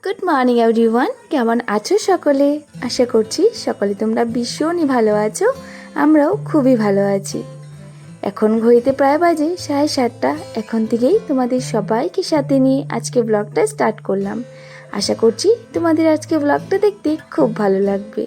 Good morning everyone, কেমন আছো সকলে? আশা করছি সকলে তোমরা ভীষণই ভালো আছো। আমরাও খুবই ভালো আছি। এখন ঘড়িতে প্রায় বাজে 7:30। এখন থেকেই তোমাদের সবাইকে সাথে নিয়ে আজকে ব্লগটা স্টার্ট করলাম। আশা করছি তোমাদের আজকে ব্লগটা দেখতে খুব ভালো লাগবে।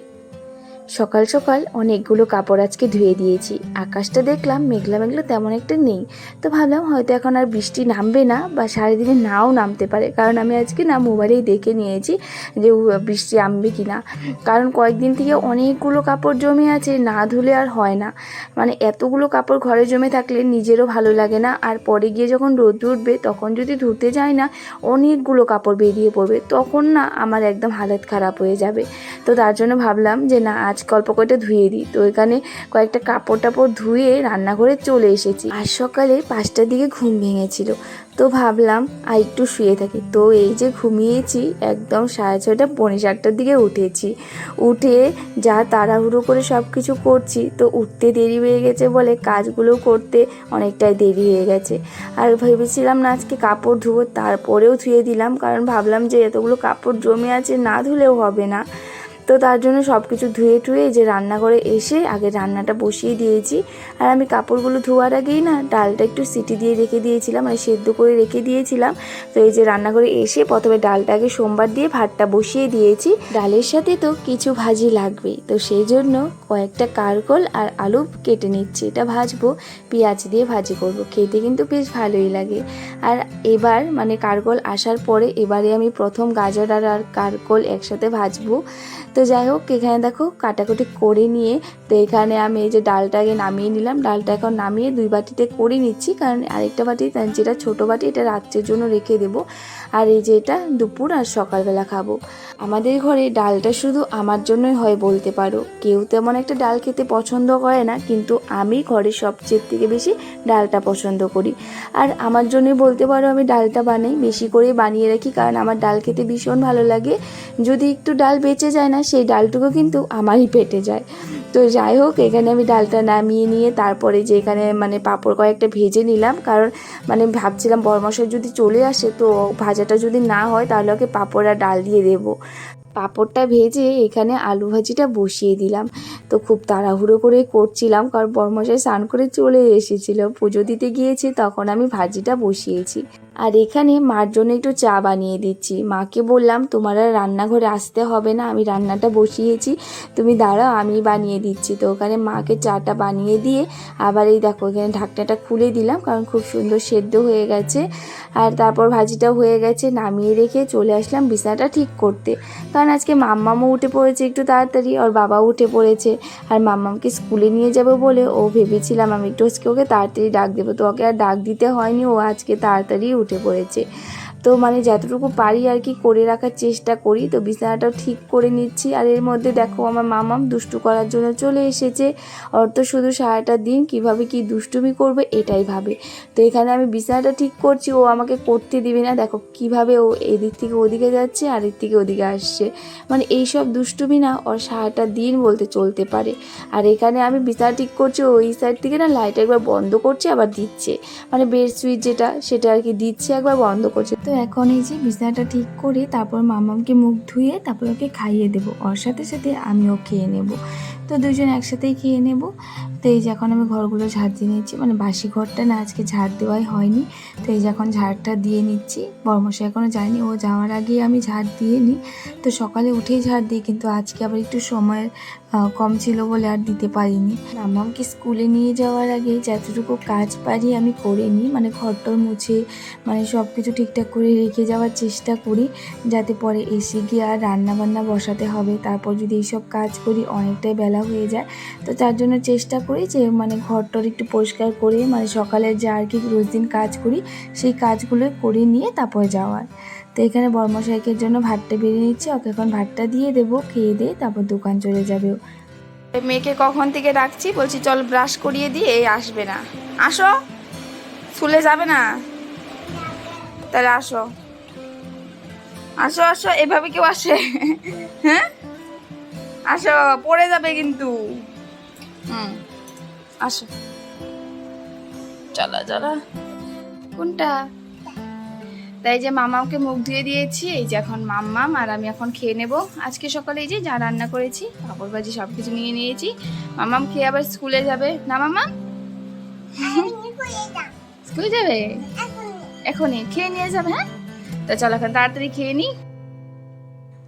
সকাল সকাল অনেকগুলো কাপড় আজকে ধুয়ে দিয়েছি। আকাশটা দেখলাম মেঘলা মেঘলা, তেমন একটা নেই। তো ভাবলাম হয়তো এখন আর বৃষ্টি নামবে না, বা সারাদিনে নাও নামতে পারে, কারণ আমি আজকে না মোবাইলেই দেখে নিয়েছি যে বৃষ্টি নামবে কি না। কারণ কয়েকদিন থেকে অনেকগুলো কাপড় জমে আছে, না ধুলে আর হয় না। মানে এতগুলো কাপড় ঘরে জমে থাকলে নিজেরও ভালো লাগে না, আর পরে গিয়ে যখন রোদ উঠবে তখন যদি ধুতে যাই না, অনেকগুলো কাপড় বেরিয়ে পড়বে, তখন না আমার একদম হালত খারাপ হয়ে যাবে। তো তার জন্য ভাবলাম যে না, আজ অল্প কয়েকটা ধুয়ে দিই। তো এখানে কয়েকটা কাপড় টাপড় ধুয়ে রান্নাঘরে চলে এসেছি। আজ সকালে 5টার দিকে ঘুম ভেঙেছিল, তো ভাবলাম আর একটু শুয়ে থাকি। তো এই যে ঘুমিয়েছি একদম 6:30 7টার দিকে উঠেছি। উঠে যা তাড়াহুড়ো করে সব কিছু করছি, তো উঠতে দেরি হয়ে গেছে বলে কাজগুলো করতে অনেকটাই দেরি হয়ে গেছে। আর ভেবেছিলাম না আজকে কাপড় ধুবো, তারপরেও ধুয়ে দিলাম, কারণ ভাবলাম যে এতগুলো কাপড় জমে আছে, না ধুলেও হবে না। তো তার জন্য সব কিছু ধুয়ে টুয়ে যে রান্নাঘরে এসে আগে রান্নাটা বসিয়ে দিয়েছি। আর আমি কাপড়গুলো ধোয়ার আগেই না ডালটা একটু সিটি দিয়ে রেখে দিয়েছিলাম, মানে সেদ্ধ করে রেখে দিয়েছিলাম। তো এই যে রান্নাঘরে এসে প্রথমে ডালটাকে সোমবার দিয়ে ভাতটা বসিয়ে দিয়েছি। ডালের সাথে তো কিছু ভাজি লাগবেই, তো সেই জন্য কয়েকটা কারকল আর আলু কেটে নিচ্ছি। এটা ভাজবো, পেঁয়াজ দিয়ে ভাজি করব, খেতে কিন্তু বেশ ভালোই লাগে। আর এবার মানে কারকল আসার পরে এবারে আমি প্রথম গাজর আর কারকল একসাথে ভাজবো। তো যাই হোক, এখানে দেখো কাটাকুটি করে নিয়ে, তো এখানে আমি এই যে ডালটাকে নামিয়ে নিলাম। ডালটা এখন নামিয়ে 2 বাটিতে করে নিচ্ছি, কারণ আরেকটা বাটি, যেটা ছোটো বাটি, এটা রাত্রের জন্য রেখে দেবো। আর এই যে এটা দুপুর আর সকালবেলা খাবো। আমাদের ঘরে ডালটা শুধু আমার জন্যই হয় বলতে পারো। কেউ তেমন একটা ডাল খেতে পছন্দ করে না, কিন্তু আমি ঘরে সবচেয়ে থেকে বেশি ডালটা পছন্দ করি। আর আমার জন্যই বলতে পারো আমি ডালটা বানাই, বেশি করে বানিয়ে রাখি, কারণ আমার ডাল খেতে ভীষণ ভালো লাগে। যদি একটু ডাল বেঁচে যায় না, সেই ডালটুকু কিন্তু আমারই পেটে যায়। তো যাই হোক, এখানে আমি ডালটা নামিয়ে নিয়ে তারপরে যে এখানে মানে পাঁপড় কয়েকটা ভেজে নিলাম, কারণ মানে ভাবছিলাম বরমশাই যদি চলে আসে, তো ভাজাটা যদি না হয় তাহলে ওকে পাঁপড় আর ডাল দিয়ে দেবো। পাঁপড়টা ভেজে এখানে আলু ভাজিটা বসিয়ে দিলাম। তো খুব তাড়াহুড়ো করে করছিলাম, কারণ বরমশাই স্নান করে চলে এসেছিলো, পুজো দিতে গিয়েছে, তখন আমি ভাজিটা বসিয়েছি। আর এখানে মার জন্য একটু চা বানিয়ে দিচ্ছি। মাকে বললাম তোমার আর রান্নাঘরে আসতে হবে না, আমি রান্নাটা বসিয়েছি, তুমি দাঁড়াও আমি বানিয়ে দিচ্ছি। তো ওখানে মাকে চাটা বানিয়ে দিয়ে আবার এই দেখো এখানে ঢাকনাটা খুলে দিলাম, কারণ খুব সুন্দর সেদ্ধ হয়ে গেছে। আর তারপর ভাজিটাও হয়ে গেছে, নামিয়ে রেখে চলে আসলাম বিছানাটা ঠিক করতে। কারণ আজকে মাম্মামও উঠে পড়েছে একটু তাড়াতাড়ি, আর বাবাও উঠে পড়েছে। আর মাম্মামকে স্কুলে নিয়ে যাবো বলে ও ভেবেছিলাম আমি একটু আজকে ওকে তাড়াতাড়ি ডাক দেবো, তো ওকে আর ডাক দিতে হয়নি, ও আজকে তাড়াতাড়ি উঠে পড়েছে। তো মানে যতটুকু পারি আর কি করে রাখার চেষ্টা করি। তো বিছানাটাও ঠিক করে নিচ্ছি। আর এর মধ্যে দেখো আমার মামাম দুষ্টু করার জন্য চলে এসেছে। ওর তো শুধু সারাটা দিন কিভাবে কি দুষ্টুমি করবে এটাই ভাবে। তো এখানে আমি বিছানাটা ঠিক করছি, ও আমাকে করতে দিবে না। দেখো কিভাবে ও এদিক থেকে ওদিকে যাচ্ছে আর এদিক থেকে ওদিকে আসছে, মানে এইসব দুষ্টুমি না ওর সারাটা দিন বলতে চলতে পারে। আর এখানে আমি বিছানা ঠিক করছি, ওই সাইড থেকে না লাইট একবার বন্ধ করছে আবার দিচ্ছে, মানে বেড সুইচ যেটা সেটা আর কি দিচ্ছে, একবার বন্ধ করছে। তো এখন এই যে বিছানাটা ঠিক করে তারপর মামামকে মুখ ধুয়ে তারপর ওকে খাইয়ে দেবো, ওর সাথে সাথে আমিও খেয়ে নেব। তো দুজন একসাথেই খেয়ে নেব। তো এই যে এখন আমি ঘরগুলো ঝাড় দিয়ে নিচ্ছি, মানে বাসি ঘরটা না আজকে ঝাড় দেওয়াই হয়নি। তো এই যে এখন ঝাড়টা দিয়ে নিচ্ছি। বর্মশাই এখনও যায়নি, ও যাওয়ার আগেই আমি ঝাড় দিয়ে নিই। তো সকালে উঠেই ঝাড় দিই, কিন্তু আজকে আবার একটু সময়ের কম ছিল বলে আর দিতে পারিনি। মামামকে স্কুলে নিয়ে যাওয়ার আগে যতটুকু কাজ পারি আমি করে নিই, মানে ঘরটর মুছে মানে সব কিছু ঠিকঠাক করে রেখে যাওয়ার চেষ্টা করি, যাতে পরে এসে গিয়ে আর রান্নাবান্না বসাতে হবে, তারপর যদি এইসব কাজ করি অনেকটাই বেলা হয়ে যায়। তো তার জন্য চেষ্টা করি যে মানে ঘরটর একটু পরিষ্কার করে, মানে সকালের যা আর কি রোজ দিন কাজ করি সেই কাজগুলো করে নিয়ে তারপর যাওয়ার। তো এখানে বর্মশাইকের জন্য ভাতটা বেরিয়ে নিচ্ছি, ওকে এখন ভাতটা দিয়ে দেবো, খেয়ে দিয়ে তারপর দোকান চলে যাবে। মেয়েকে কখন থেকে ডাকছি, বলছি চল ব্রাশ করিয়ে দিয়ে, এই আসবে না। আসো, স্কুলে যাবে না? তাহলে আসো, আসো আসো, এভাবে কেউ আসে? হ্যাঁ আসো, পড়ে যাবে কিন্তু। আসো, চলা চলা। কোনটা? তাই যে মামাকে মুখ ধুয়ে দিয়েছি, এই যে এখন মাম্মাম আর আমি এখন খেয়ে নেব। আজকে সকালে এই যে যা রান্না করেছি পাঁপড় ভাজি সব কিছু নিয়ে নিয়েছি। মামাম খেয়ে আবার স্কুলে যাবে না? মামাম স্কুলে যাবে এখনই, খেয়ে নিয়ে যাবে। হ্যাঁ, তো চলো এখন তাড়াতাড়ি খেয়ে নিই।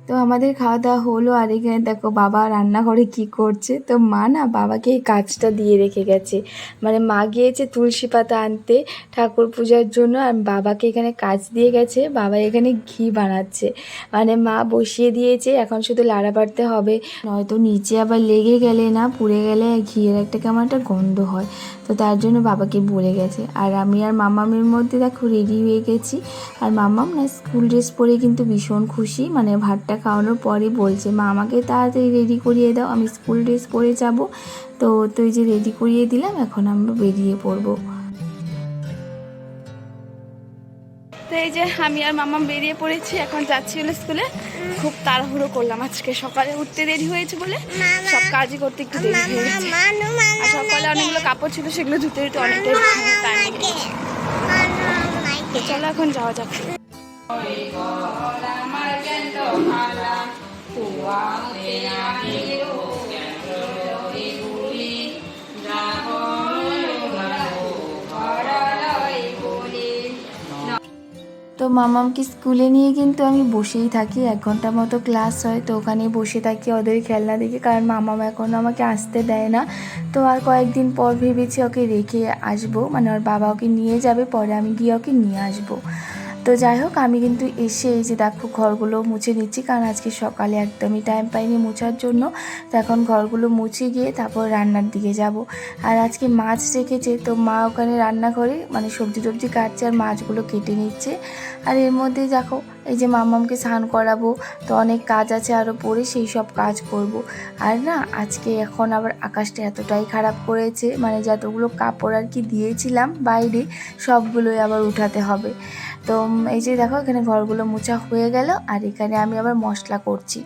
তো আমাদের খাওয়া দাওয়া হলো, আর এখানে দেখো বাবা রান্নাঘরে কি করছে। তো মা না বাবাকে এই কাজটা দিয়ে রেখে গেছে, মানে মা গিয়েছে তুলসী পাতা আনতে ঠাকুর পূজার জন্য, আর বাবাকে এখানে কাজ দিয়ে গেছে। বাবা এখানে ঘি বানাচ্ছে, মানে মা বসিয়ে দিয়েছে, এখন শুধু লাড়া পাড়তে হবে, নয়তো নিচে আবার লেগে গেলে না পুড়ে গেলে ঘিয়ের একটা কেমন একটা গন্ধ হয়। তো তার জন্য বাবাকে বলে গেছে। আর আমি আর মামামের মধ্যে দেখো রেডি হয়ে গেছি। আর মামাম না স্কুল ড্রেস পরে কিন্তু ভীষণ খুশি, মানে ভাতটা খাওয়ানোর পরে বলছে মা আমাকে তাড়াতাড়ি রেডি করিয়ে দাও, আমি স্কুল ড্রেস পরে যাব। তো তুই যে রেডি করিয়ে দিলাম, এখন আমরা বেরিয়ে পড়বো। তো এই যে আমি আর মামাম বেরিয়ে পড়েছি, এখন যাচ্ছি হলো স্কুলে। খুব তাড়াহুড়ো করলাম, আজকে সকালে উঠতে দেরি হয়েছে বলে সব কাজই করতে একটু দেরি হয়ে গেছে। আর সকালে অনেকগুলো কাপড় ছিল, সেগুলো ধুতে ধুতে অনেকটাই টাইম লেগে গেছে। তো চলো এখন যাওয়া যাক। তো মামামকে স্কুলে নিয়ে কিন্তু আমি বসেই থাকি, 1 ঘন্টা মতো ক্লাস হয়, তো ওখানে বসে থাকি ওদের খেলনা দেখে, কারণ মামাম এখন আমাকে আসতে দেয় না। তো আর কয়েকদিন পর ভেবেছি ওকে রেখে আসবো, মানে ওর বাবা ওকে নিয়ে যাবে, পরে আমি গিয়ে ওকে নিয়ে আসবো। তো যাই হোক, আমি কিন্তু এসে এই যে দেখো ঘরগুলো মুছে নিচ্ছি, কারণ আজকে সকালে একদমই টাইম পাইনি মোছার জন্য। তো এখন ঘরগুলো মুছে গিয়ে তারপর রান্নার দিকে যাব। আর আজকে মাছ রেখেছে, তো মা ওখানে রান্নাঘরে মানে সবজি টবজি কাটছে আর মাছগুলো কেটে নিচ্ছে। আর এর মধ্যে দেখো এই যে মামামকে স্নান করাবো, তো অনেক কাজ আছে আরও পরে, সেই সব কাজ করব। আর না আজকে এখন আবার আকাশটা এতটাই খারাপ করেছে, মানে যতগুলো কাপড় আর কি দিয়েছিলাম বাইরে সবগুলোই আবার উঠাতে হবে। তো এই যে দেখো এখানে ঘরগুলো মোছা হয়ে গেল, আর এখানে আমি আবার মশলা করছি।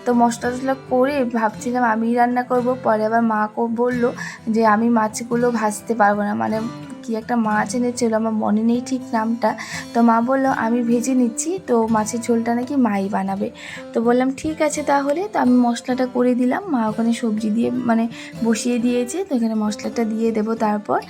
তো মশলা টশলা করে ভাবছিলাম আমি রান্না করব, পরে আবার মা বললো যে আমি মাছগুলো ভাজতে পারবো না, মানে কি একটা মাছ এনেছিল আমার মনে নেই ঠিক নামটা। তো মা বললো আমি ভেজে নিচ্ছি, তো মাছের ঝোলটা নাকি মাই বানাবে। তো বললাম ঠিক আছে তাহলে, তো আমি মশলাটা করে দিলাম। মা ওখানে সবজি দিয়ে মানে বসিয়ে দিয়েছে, তো এখানে মশলাটা দিয়ে দেবো তারপর।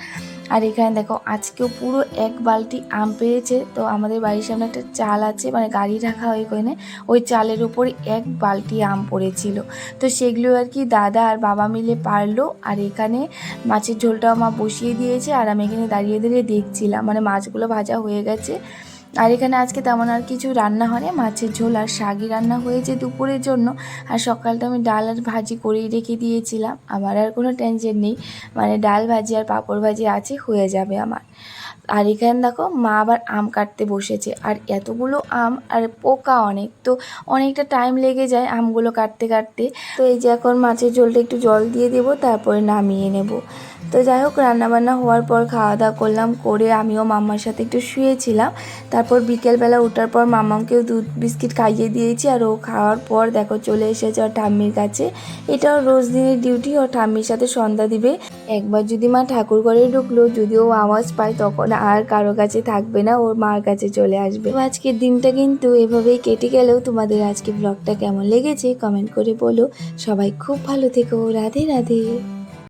আর এখানে দেখো আজকেও পুরো 1 বালতি আম পেয়েছে। তো আমাদের বাড়ির সামনে একটা চাল আছে, মানে গাড়ি রাখা হয় ওখানে, ওই চালের উপরে 1 বালতি আম পড়েছিল। তো সেগুলো আর কি দাদা আর বাবা মিলে পারলো। আর এখানে মাছের ঝোলটাও মা বসিয়ে দিয়েছে, আর আমি এখানে দাঁড়িয়ে দাঁড়িয়ে দেখছিলাম, মানে মাছগুলো ভাজা হয়ে গেছে। আর এখানে আজকে তেমন আর কিছু রান্না হয়নি, মাছের ঝোল আর শাগি রান্না হয়েছে দুপুরের জন্য। আর সকালটা আমি ডাল আর ভাজি করেই রেখে দিয়েছিলাম, আমার আর কোনো টেনশন নেই, মানে ডাল ভাজি আর পাঁপড় ভাজি আছে, হয়ে যাবে আমার। আর এখানে দেখো মা আবার আম কাটতে বসেছে, আর এতগুলো আম আর পোকা অনেক, তো অনেকটা টাইম লেগে যায় আমগুলো কাটতে কাটতে। তো এই যে এখন মাছের ঝোলটা একটু জল দিয়ে দেবো, তারপরে নামিয়ে নেব। তো যাই হোক, রান্নাবান্না হওয়ার পর খাওয়া দাওয়া করলাম, করে আমিও মাম্মার সাথে একটু শুয়েছিলাম। তারপর বিকেলবেলা ওঠার পর মাম্মাকেও দুধ বিস্কিট খাইয়ে দিয়েছি, আর ও খাওয়ার পর দেখো চলে এসেছে ওর ঠাম্মির কাছে। এটাও রোজ দিনের ডিউটি, ওর ঠাম্মির সাথে সন্ধ্যা দিবে। একবার যদি মা ঠাকুর ঘরে ঢুকলো, যদি ও আওয়াজ পায় তখন আর কারো কাছে থাকবে না, ওর মার কাছে চলে আসবে। তো আজকের দিনটা কিন্তু এভাবেই কেটে গেলেও তোমাদের আজকে ব্লগটা কেমন লেগেছে কমেন্ট করে বলো। সবাই খুব ভালো থেকো, রাধে রাধে।